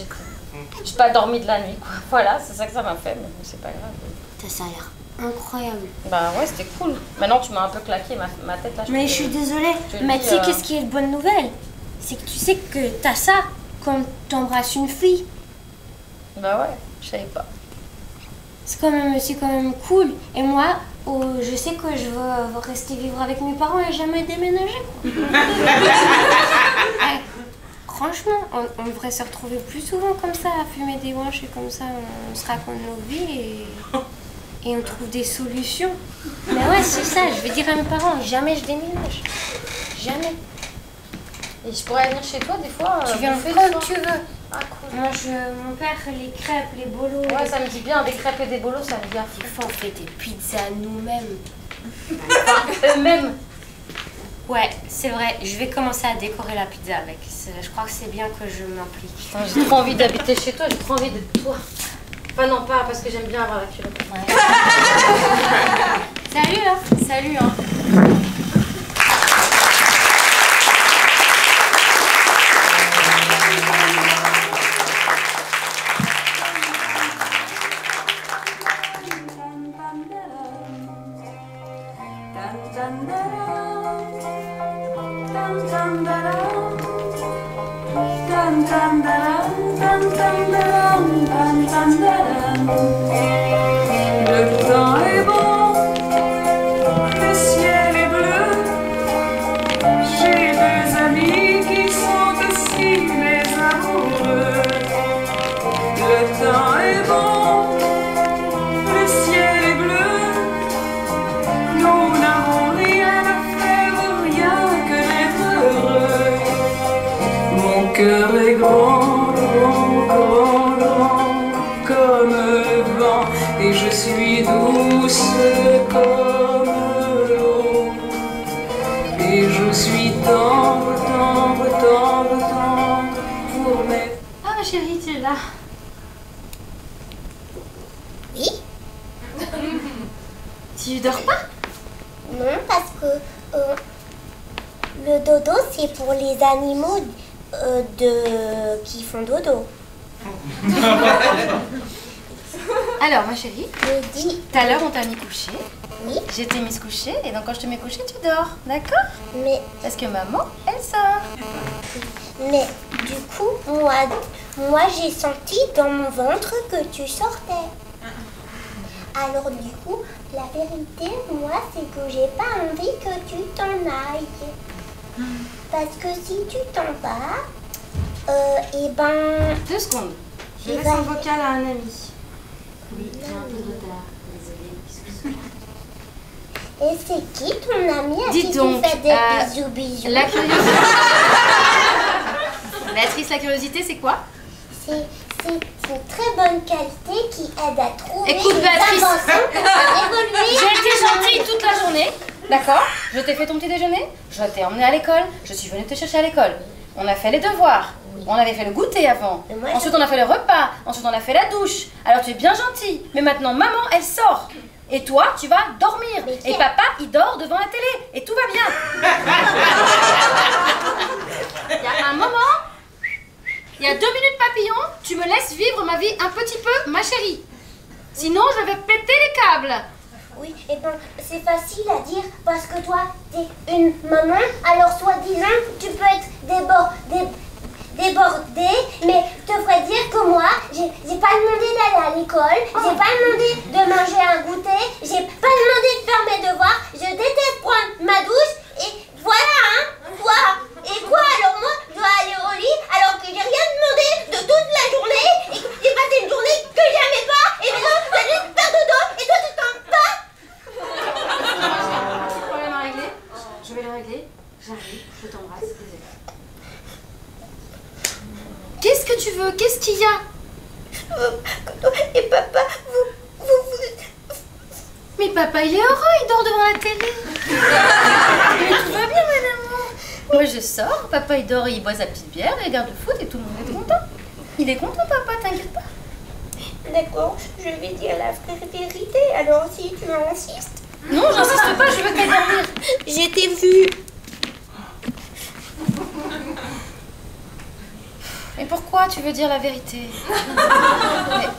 j'ai pas dormi de la nuit, quoi. Voilà, c'est ça que ça m'a fait, mais c'est pas grave. Ça a l'air incroyable. Bah ouais, c'était cool. Maintenant, tu m'as un peu claqué ma tête là. Mais je suis désolée. Mais tu sais, qu'est-ce qui est une bonne nouvelle? C'est que tu sais que t'as ça quand t'embrasses une fille. Bah ouais, je savais pas. C'est quand même cool. Et moi, je sais que je veux rester vivre avec mes parents et jamais déménager, quoi. Franchement, on devrait se retrouver plus souvent comme ça, à fumer des wanches et comme ça, on se raconte nos vies et on trouve des solutions. Mais ouais, c'est ça, je vais dire à mes parents, jamais je déménage. Jamais. Et je pourrais venir chez toi des fois. Tu viens bouffer comme le soir. tu veux. Ah cool. Moi, mon père, les crêpes, les bolos. Ouais, ça me dit bien, des crêpes et des bolos, ça me dit bien. Des fois, on fait des pizzas nous-mêmes. Enfin, eux-mêmes. Ouais, c'est vrai, je vais commencer à décorer la pizza avec. Je crois que c'est bien que je m'implique. Putain, j'ai trop envie d'habiter chez toi, j'ai trop envie d'être toi. Enfin non, pas parce que j'aime bien avoir la culotte. Ouais. Salut, hein. Salut, hein. Le temps est bon, le ciel est bleu. J'ai deux amis qui sont aussi mes amoureux. Le temps est bon, le ciel est bleu. Nous n'avons rien à faire, rien que d'être heureux. Mon cœur est grand, grand, grand, grand comme le vent, et je suis douce comme l'eau. Et je suis tendre, tendre, tendre, tendre pour mes... Ah ma chérie, tu es là. Oui? Tu dors pas? Non, parce que le dodo, c'est pour les animaux qui font dodo. Alors ma chérie, Je dis tout à l'heure on t'a mis coucher. oui, Je t'ai mis se coucher et donc quand je te mets coucher, tu dors, d'accord? mais Parce que maman, elle sort. du coup, moi j'ai senti dans mon ventre que tu sortais. Alors du coup, la vérité, moi, c'est que j'ai pas envie que tu t'en ailles. Parce que si tu t'en vas, et ben... 2 secondes. Je Et laisse ben- un vocal à un ami. Oui, j'ai un peu de retard. Désolée. Et c'est qui ton ami à Dis qui donc, tu fais des bisous? La curiosité. Béatrice, la curiosité, c'est quoi? C'est une très bonne qualité qui aide à trouver Écoute, des Béatrice. inventions pour évoluer. J'ai été gentille toute la journée, d'accord? Je t'ai fait ton petit déjeuner, je t'ai emmené à l'école, je suis venue te chercher à l'école. On a fait les devoirs, on avait fait le goûter avant, Et moi, ensuite on a fait le repas, ensuite on a fait la douche. Alors tu es bien gentille, mais maintenant maman elle sort. Et toi, tu vas dormir. Mais Et tiens. papa, il dort devant la télé. Et tout va bien. Il y a un moment, il y a 2 minutes papillon, tu me laisses vivre ma vie un petit peu, ma chérie. Sinon, je vais péter les câbles. Oui, et ben c'est facile à dire parce que toi, t'es une maman, alors soi-disant, tu peux être débordée, mais je te ferais dire que moi, j'ai pas demandé d'aller à l'école, j'ai pas demandé de manger un goûter, j'ai pas demandé de faire mes devoirs, je déteste prendre ma douche, et voilà, hein, quoi. Et quoi, alors moi, je dois aller au lit, alors que j'ai rien demandé de toute la journée, et que j'ai passé une journée que j'aimais pas, et maintenant, je dois juste faire dodo, et toi, tu t'en vas. Problème à régler. Je vais le régler. J'arrive, je t'embrasse. Désolée. Qu'est-ce que tu veux? Qu'est-ce qu'il y a? veux pas que toi et papa, vous... Mais papa, il est heureux, il dort devant la télé. Mais tout va bien, madame. Moi, je sors, papa, il dort, il boit sa petite bière, il regarde le foot et tout le monde est content. Il est content, papa, t'inquiète pas. D'accord, je vais dire la vraie vérité, alors si tu insistes. Non, j'insiste pas, je veux qu'elle dormir. Je t'ai vu. Mais pourquoi tu veux dire la vérité?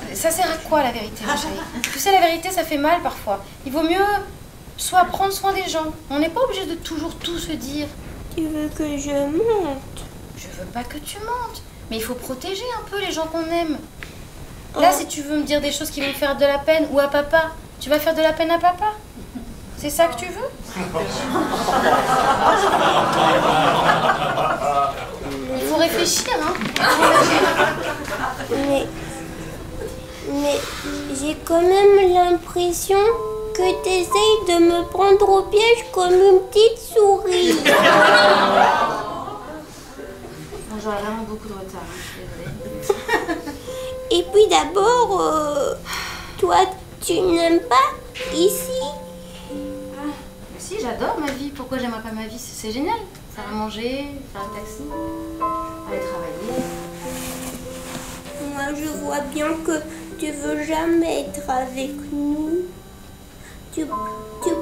Mais ça sert à quoi la vérité, ma chérie? Tu sais, la vérité, ça fait mal parfois. Il vaut mieux soit prendre soin des gens. On n'est pas obligé de toujours tout se dire. Tu veux que je monte? Je veux pas que tu mentes, mais il faut protéger un peu les gens qu'on aime. Là, si tu veux me dire des choses qui vont me faire de la peine, ou à papa, tu vas faire de la peine à papa? C'est ça que tu veux? Il faut réfléchir, hein? Mais j'ai quand même l'impression que t'essayes de me prendre au piège comme une petite souris. J'aurais vraiment beaucoup de retard, hein, je suis désolée. Et puis d'abord, toi, tu n'aimes pas ici? Mais si, j'adore ma vie. Pourquoi j'aimerais pas ma vie? C'est génial. Faire à manger, faire un taxi, aller travailler. Moi, je vois bien que tu veux jamais être avec nous. Tu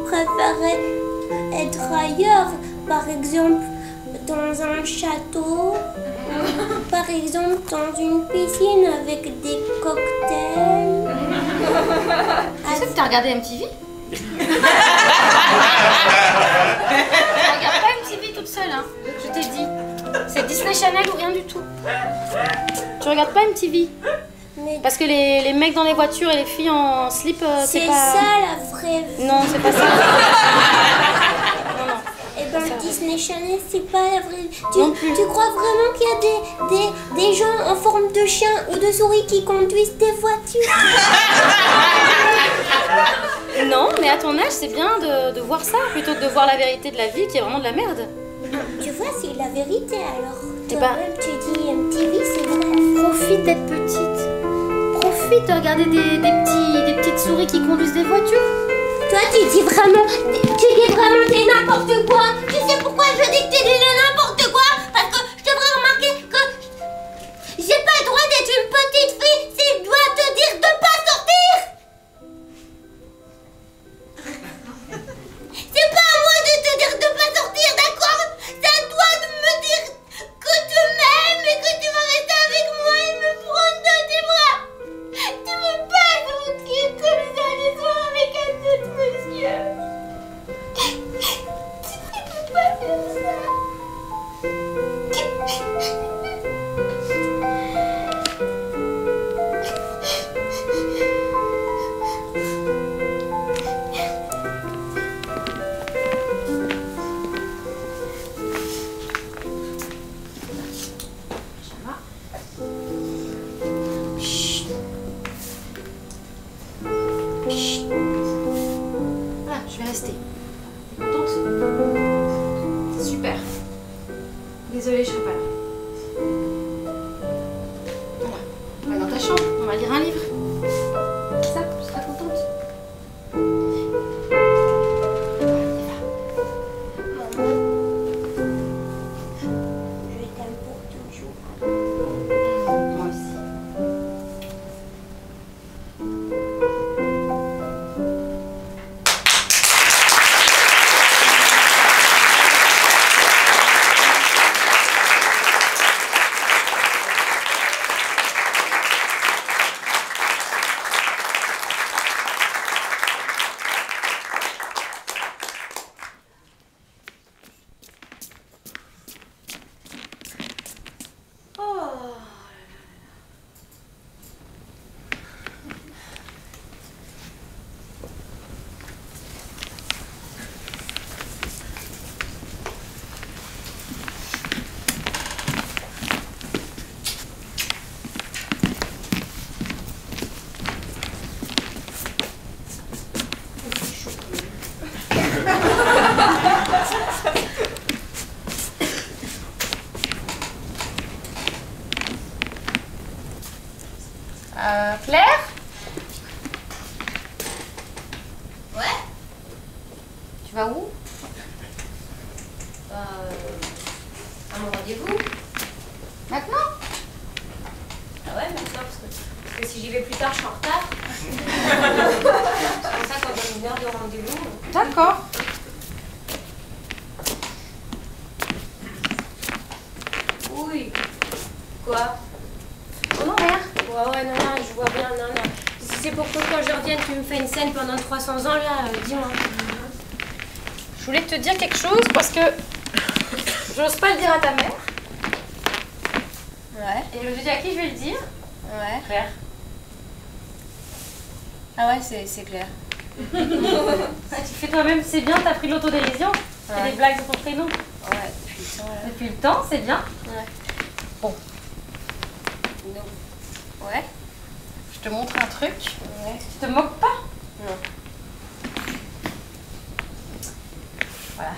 préférais être ailleurs, par exemple dans un château, par exemple dans une piscine avec des cocktails. Tu sais que t'as regardé MTV? Tu regardes pas MTV toute seule, hein? Je t'ai dit. C'est Disney Channel ou rien du tout. Tu regardes pas MTV? Mais Parce que les mecs dans les voitures et les filles en slip, c'est c'est pas... ça la vraie vie. Non, c'est pas ça. Non, non. Et ben Disney Channel, c'est pas la vraie vie. Non plus. Tu crois vraiment qu'il y a des gens en forme de chien ou de souris qui conduisent des voitures? Non, mais à ton âge, c'est bien de voir ça, plutôt que de voir la vérité de la vie qui est vraiment de la merde. Tu vois, c'est la vérité alors. C'est Toi pas- même tu dis MTV, c'est vrai. Profite d'être petite. Profite de regarder des petites souris qui conduisent des voitures. Toi, tu dis vraiment des n'importe quoi. Tu sais pourquoi je dis que tu dis n'importe quoi? Parce que je devrais remarquer que j'ai pas le droit d'être une petite fille si je dois te dire de pas sortir. C'est pas à moi de te dire de pas sortir, d'accord? C'est à toi de me dire que tu m'aimes et que tu vas rester avec moi et me prendre dans tes bras. Tu veux pas sortir comme ça le soir avec un autre monsieur. Tu peux pas faire ça. Voilà, je vais rester. T'es contente? C'est super. Désolée, je serai pas là. Voilà. On va dans ta chambre, on va lire un livre. Ça, tu seras contente. Je t'aime pour toujours. Moi aussi. Claire? Ouais. Tu vas où? À mon rendez-vous. Maintenant? Ah ouais, maintenant, parce que si j'y vais plus tard, je suis en retard. C'est pour ça qu'on donne une heure de rendez-vous. D'accord. Oui. Quoi? Oh non, rien. Ouais, non, je vois bien, non. Si c'est pour que quand je revienne, tu me fais une scène pendant 300 ans, là, dis-moi. Je voulais te dire quelque chose parce que j'ose pas le dire à ta mère. Ouais. Et je me suis dit à qui je vais le dire? Ouais. Claire. Ah ouais, c'est clair. Tu fais toi-même, c'est bien, t'as pris l'autodérision. Tu fais des blagues sur ton prénom. Ouais, depuis le temps, là. Depuis le temps, c'est bien. Ouais. Bon, Non. Ouais. je te montre un truc. Ouais. Tu te moques pas? Non. Voilà.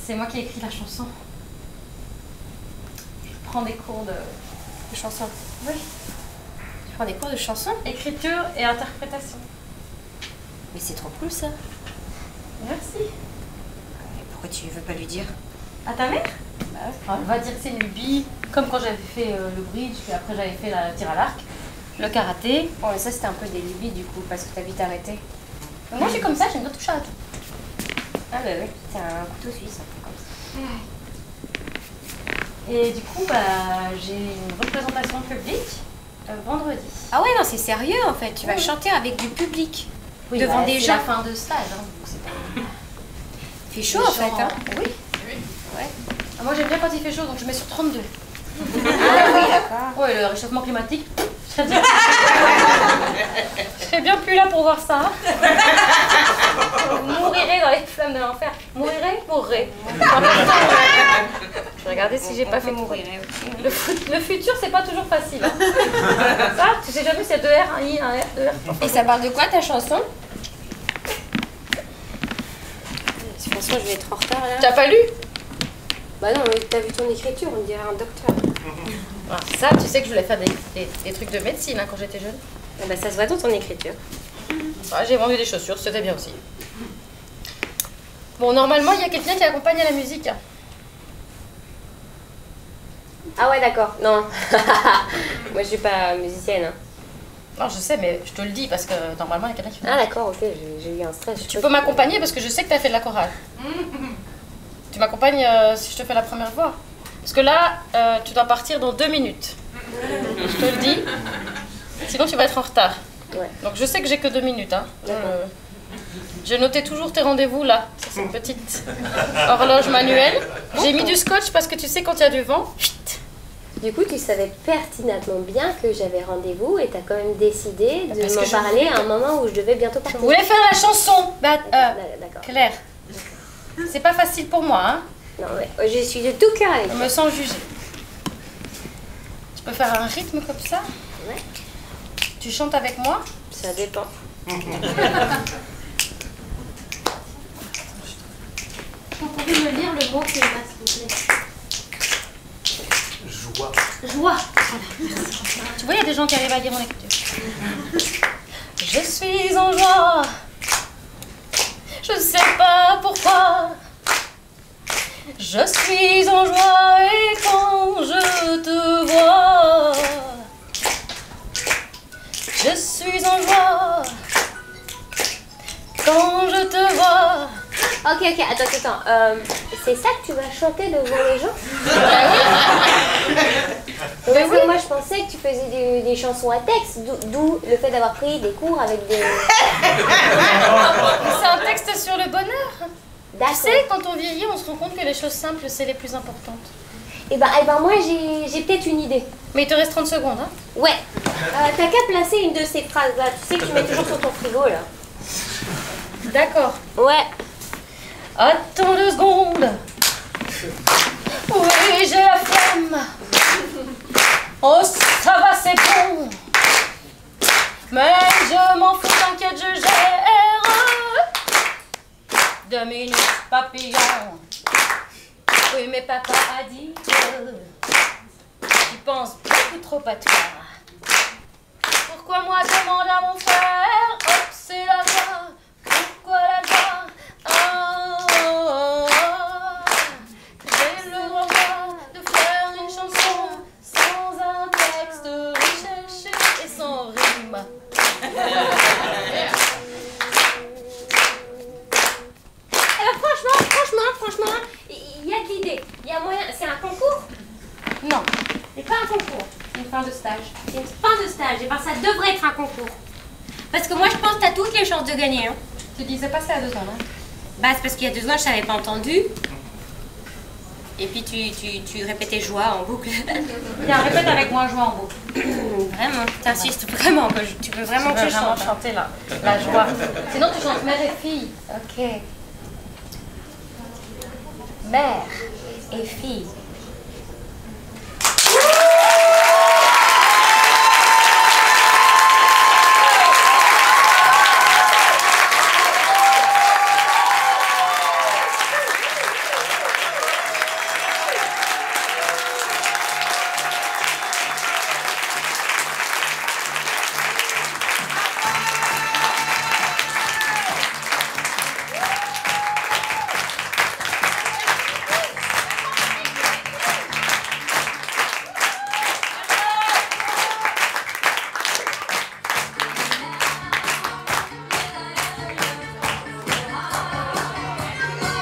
C'est moi qui ai écrit la chanson. Je prends des cours de chanson. Oui. Tu prends des cours de chanson? Écriture et interprétation. Mais c'est trop cool, ça. Merci. Et pourquoi tu veux pas lui dire? À ta mère? Bah ouais. Elle va dire que c'est une lubie, comme quand j'avais fait le bridge, puis après j'avais fait la tir à l'arc, le karaté. Oh, mais ça, c'était un peu des lubies, du coup, parce que t'as vite arrêté. Moi je suis comme ça, j'aime bien toucher à tout. Ah bah oui, c'est un couteau suisse, un peu comme ça. Et du coup, bah, j'ai une représentation publique vendredi. Ah ouais, non, c'est sérieux, en fait. Tu vas chanter avec du public. Oui, devant bah, des c'est gens. la fin de stage. Hein, donc c'est pas... Il fait chaud, en fait, hein. Oui. Ouais. Ah, moi j'aime bien quand il fait chaud, donc je mets sur 32. Ah oui, d'accord. Ouais, le réchauffement climatique, je serais bien plus là pour voir ça. Hein. Vous mourrez dans les flammes de l'enfer. Mourrez? Mourrez. Je vais regarder si j'ai pas fait mourir. Le futur, c'est pas toujours facile. Hein. Ça, tu sais jamais, c'est 2 R, un I, un R, 2 R. Et ça parle de quoi, ta chanson? François, je vais être en retard, là. T'as pas lu? Bah non, mais t'as vu ton écriture, on dirait un docteur. Ah, ça, tu sais que je voulais faire des trucs de médecine hein, quand j'étais jeune. Ah bah ça se voit dans ton écriture. Ah, j'ai vendu des chaussures, c'était bien aussi. Bon, normalement, il y a quelqu'un qui accompagne à la musique. Ah ouais, d'accord. Non. Moi, je suis pas musicienne. Hein. Non, je sais, mais je te le dis parce que normalement, il y a quelqu'un qui fait. Ah d'accord, ok, j'ai eu un stress. Tu peux m'accompagner parce que je sais que tu as fait de la chorale. Tu m'accompagnes si je te fais la première voix. Parce que là, tu dois partir dans 2 minutes. Je te le dis. Sinon, tu vas être en retard. Ouais. Donc, je sais que j'ai que 2 minutes. Hein. J'ai noté toujours tes rendez-vous là, sur cette petite horloge manuelle. J'ai mis du scotch parce que tu sais, quand il y a du vent, chut. Du coup, tu savais pertinemment bien que j'avais rendez-vous et t'as quand même décidé de Parce que m'en je parler à un moment où je devais bientôt Je partir. voulais faire la chanson. D'accord. Claire, c'est pas facile pour moi. Hein. Non, mais je suis de tout cœur avec Je toi. me sens jugée. Tu peux faire un rythme comme ça? Ouais. Tu chantes avec moi? Ça dépend. Vous pouvez me lire le mot qui est là, s'il vous plaît? Joie. Joie. Voilà. Tu vois, il y a des gens qui arrivent à lire mon écriture. Je suis en joie. Je sais pas pourquoi. Je suis en joie et quand je te vois, je suis en joie. Quand je te vois. Ok, attends. C'est ça que tu vas chanter devant les gens? Parce que moi je pensais que tu faisais des chansons à texte, d'où le fait d'avoir pris des cours avec des... C'est un texte sur le bonheur. Tu D'accord. sais, quand on vieillit, on se rend compte que les choses simples, c'est les plus importantes. Et ben moi j'ai peut-être une idée. Mais il te reste 30 secondes, hein? Ouais. T'as qu'à placer une de ces phrases là. Tu sais que tu mets toujours sur ton frigo là. D'accord. Ouais. Attends 2 secondes. Oui, j'ai la flamme. Oh, ça va, c'est bon. Mais je m'en fous, t'inquiète, je gère. 2 minutes, papillon. Oui, mais papa a dit que tu penses beaucoup trop estropatoire. Pourquoi moi demande à mon frère? Oh, c'est la joie. Pourquoi la joie? J'ai le droit de faire une chanson sans un texte recherché et sans rime. Franchement, il y a de l'idée. Il y a moyen. C'est un concours? Non, C'est pas un concours. c'est une fin de stage. C'est une fin de stage. Et ben ça devrait être un concours. Parce que moi je pense que t'as toutes les chances de gagner. Hein. Tu disais pas ça il y a 2 ans, non? Bah c'est parce qu'il y a 2 ans je t'avais pas entendu. Et puis tu répétais joie en boucle. Viens, répète avec moi, joie en boucle. Vraiment, t'insistes vraiment que tu veux vraiment que je chante. Chanter la joie. Sinon tu chantes mère et fille. Ok. Mère et fille.